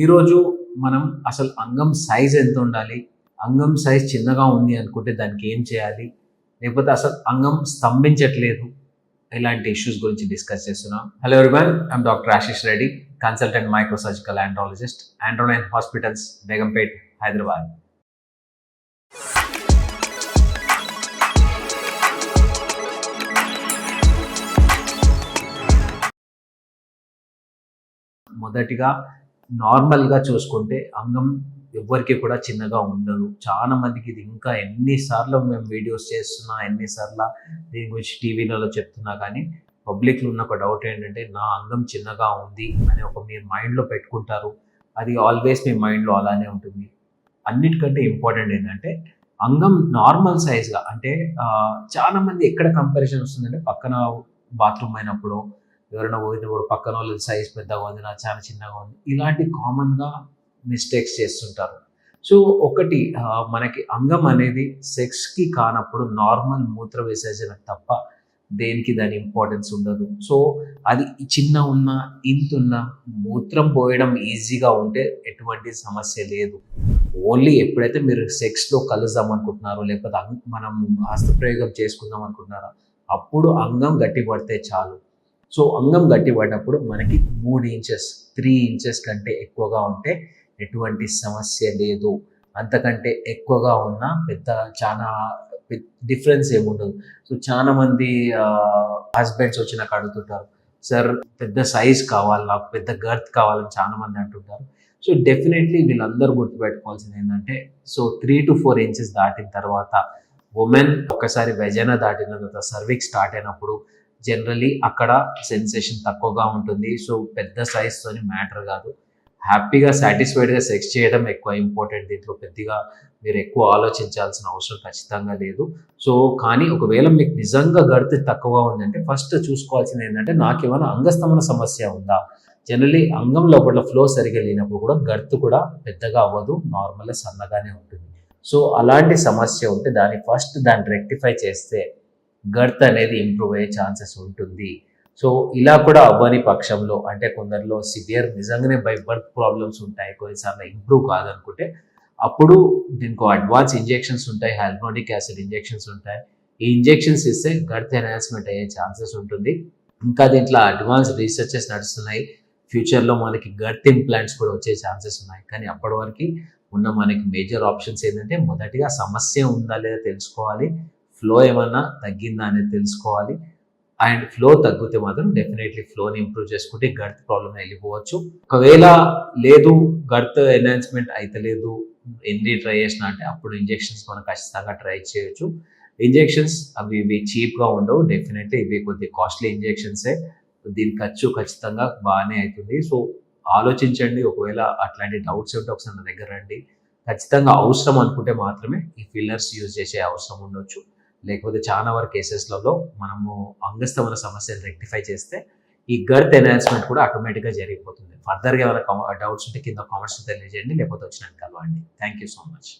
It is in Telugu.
ఈరోజు మనం అసలు అంగం సైజ్ ఎంత ఉండాలి, అంగం సైజ్ చిన్నగా ఉంది అనుకుంటే దానికి ఏం చేయాలి, లేకపోతే అసలు అంగం స్తంభించట్లేదు, ఇలాంటి ఇష్యూస్ గురించి డిస్కస్ చేస్తున్నాం. Hello everyone, I am doctor Ashish Reddy, consultant microsurgical andrologist, Androline hospitals, Begumpet, Hyderabad. మొదటిగా నార్మల్గా చూసుకుంటే అంగం ఎవ్వరికి కూడా చిన్నగా ఉండదు. చాలా మందికి ఇది ఇంకా ఎన్నిసార్లు మేము వీడియోస్ చేస్తున్నా, ఎన్నిసార్లు దీని గురించి టీవీలలో చెప్తున్నా కానీ పబ్లిక్లో ఉన్న ఒక డౌట్ ఏంటంటే నా అంగం చిన్నగా ఉంది అని మీరు మైండ్లో పెట్టుకుంటారు. అది ఆల్వేస్ మీ మైండ్లో అలానే ఉంటుంది. అన్నిటికంటే ఇంపార్టెంట్ ఏంటంటే అంగం నార్మల్ సైజ్గా అంటే చాలామంది ఎక్కడ కంపారిజన్ వస్తుందంటే పక్కన బాత్రూమ్ అయినప్పుడు ఎవరైనా పోయినప్పుడు పక్కన వాళ్ళ సైజ్ పెద్దగా ఉంది, నా చాలా చిన్నగా ఉంది, ఇలాంటి కామన్గా మిస్టేక్స్ చేస్తుంటారు. సో ఒకటి మనకి అంగం అనేది సెక్స్కి కానప్పుడు నార్మల్ మూత్ర విసర్జన తప్ప దేనికి దాని ఇంపార్టెన్స్ ఉండదు. సో అది చిన్న ఉన్నా ఇంత ఉన్నా మూత్రం పోయడం ఈజీగా ఉంటే ఎటువంటి సమస్య లేదు. ఓన్లీ ఎప్పుడైతే మీరు సెక్స్లో కలుద్దాం అనుకుంటున్నారో లేకపోతే మనం హస్తప్రయోగం చేసుకుందాం అనుకుంటున్నారో అప్పుడు అంగం గట్టి పడితే చాలు. సో అంగం గట్టి పడినప్పుడు మనకి 3 ఇంచెస్ 3 ఇంచెస్ కంటే ఎక్కువగా ఉంటే ఎటువంటి సమస్య లేదు. అంతకంటే ఎక్కువగా ఉన్న చాలా డిఫరెన్స్ ఏముండదు. సో చాలా మంది హస్బెండ్స్ వచ్చి నాకు అడుగుతుంటారు, సార్ పెద్ద సైజ్ కావాలి, నాకు పెద్ద గర్త్ కావాలని చాలా మంది అంటుంటారు. సో డెఫినెట్లీ వీళ్ళందరూ గుర్తుపెట్టుకోవాల్సింది ఏంటంటే, సో 3 to 4 ఇంచెస్ దాటిన తర్వాత ఉమెన్ ఒకసారి వెజైనా దాటిన తర్వాత సర్విక్స్ స్టార్ట్ అయినప్పుడు జనరలీ అక్కడ సెన్సేషన్ తక్కువగా ఉంటుంది. సో పెద్ద సైజ్తోని మ్యాటర్ కాదు. హ్యాపీగా సాటిస్ఫైడ్గా సెక్స్ చేయడం ఎక్కువ ఇంపార్టెంట్. దీంట్లో పెద్దగా మీరు ఎక్కువ ఆలోచించాల్సిన అవసరం ఖచ్చితంగా లేదు. సో కానీ ఒకవేళ మీకు నిజంగా గర్త్ తక్కువగా ఉందంటే ఫస్ట్ చూసుకోవాల్సింది ఏంటంటే నాకేమైనా అంగస్తంభన సమస్య ఉందా. జనరలీ అంగం లోపల ఫ్లో సరిగా లేనప్పుడు కూడా గర్త్ కూడా పెద్దగా అవ్వదు, నార్మల్గా సన్నగానే ఉంటుంది. సో అలాంటి సమస్య ఉంటే దాన్ని రెక్టిఫై చేస్తే గర్త్ అనేది ఇంప్రూవ్ అయ్యే ఛాన్సెస్ ఉంటుంది. సో ఇలా కూడా అవ్వని పక్షంలో అంటే కొందరిలో సివియర్ నిజంగానే బై బర్త్ ప్రాబ్లమ్స్ ఉంటాయి, కొన్నిసార్లు ఇంప్రూవ్ కాదనుకుంటే అప్పుడు దీనికి అడ్వాన్స్ ఇంజెక్షన్స్ ఉంటాయి, హైల్యూరోనిక్ యాసిడ్ ఇంజెక్షన్స్ ఉంటాయి. ఈ ఇంజెక్షన్స్ ఇస్తే గర్త్ ఎన్హాన్స్మెంట్ అయ్యే ఛాన్సెస్ ఉంటుంది. ఇంకా దీంట్లో అడ్వాన్స్ రీసెర్చెస్ నడుస్తున్నాయి. ఫ్యూచర్లో మనకి గర్త్ ఇంప్లాంట్స్ కూడా వచ్చే ఛాన్సెస్ ఉన్నాయి. కానీ అప్పటి వరకు ఉన్న మనకి మేజర్ ఆప్షన్స్ ఏంటంటే మొదటిగా సమస్య ఉందా లేదా తెలుసుకోవాలి, ఫ్లో ఏమన్నా తగ్గిందా అనేది తెలుసుకోవాలి. అండ్ ఫ్లో తగ్గితే మాత్రం డెఫినెట్లీ ఫ్లోని ఇంప్రూవ్ చేసుకుంటే గర్త్ ప్రాబ్లం వెళ్ళిపోవచ్చు. ఒకవేళ లేదు గర్త్ ఎన్హాన్స్మెంట్ అయితలేదు, ఎన్ని ట్రై చేసినా అంటే అప్పుడు ఇంజెక్షన్స్ మనం ఖచ్చితంగా ట్రై చేయొచ్చు. ఇంజెక్షన్స్ ఇవి చీప్గా ఉండవు, డెఫినెట్లీ ఇవి కొద్దిగా కాస్ట్లీ ఇంజెక్షన్సే. దీని ఖర్చు ఖచ్చితంగా బాగానే అవుతుంది. సో ఆలోచించండి. ఒకవేళ అట్లాంటి డౌట్స్ ఉంటే ఒకసారి నా దగ్గర రండి. ఖచ్చితంగా అవసరం అనుకుంటే మాత్రమే ఈ ఫిల్లర్స్ యూజ్ చేసే అవసరం ఉండొచ్చు. లేకపోతే చాలా వరకు కేసెస్లలో మనము అంగస్తంభన సమస్యను రెక్టిఫై చేస్తే ఈ గర్త్ ఎన్హాన్స్మెంట్ కూడా ఆటోమేటిక్గా జరిగిపోతుంది. ఫర్దర్గా ఏమైనా డౌట్స్ ఉంటే కింద కామెంట్స్ తెలియజేయండి, లేకపోతే వచ్చినట్టు కలవండి. Thank you so much.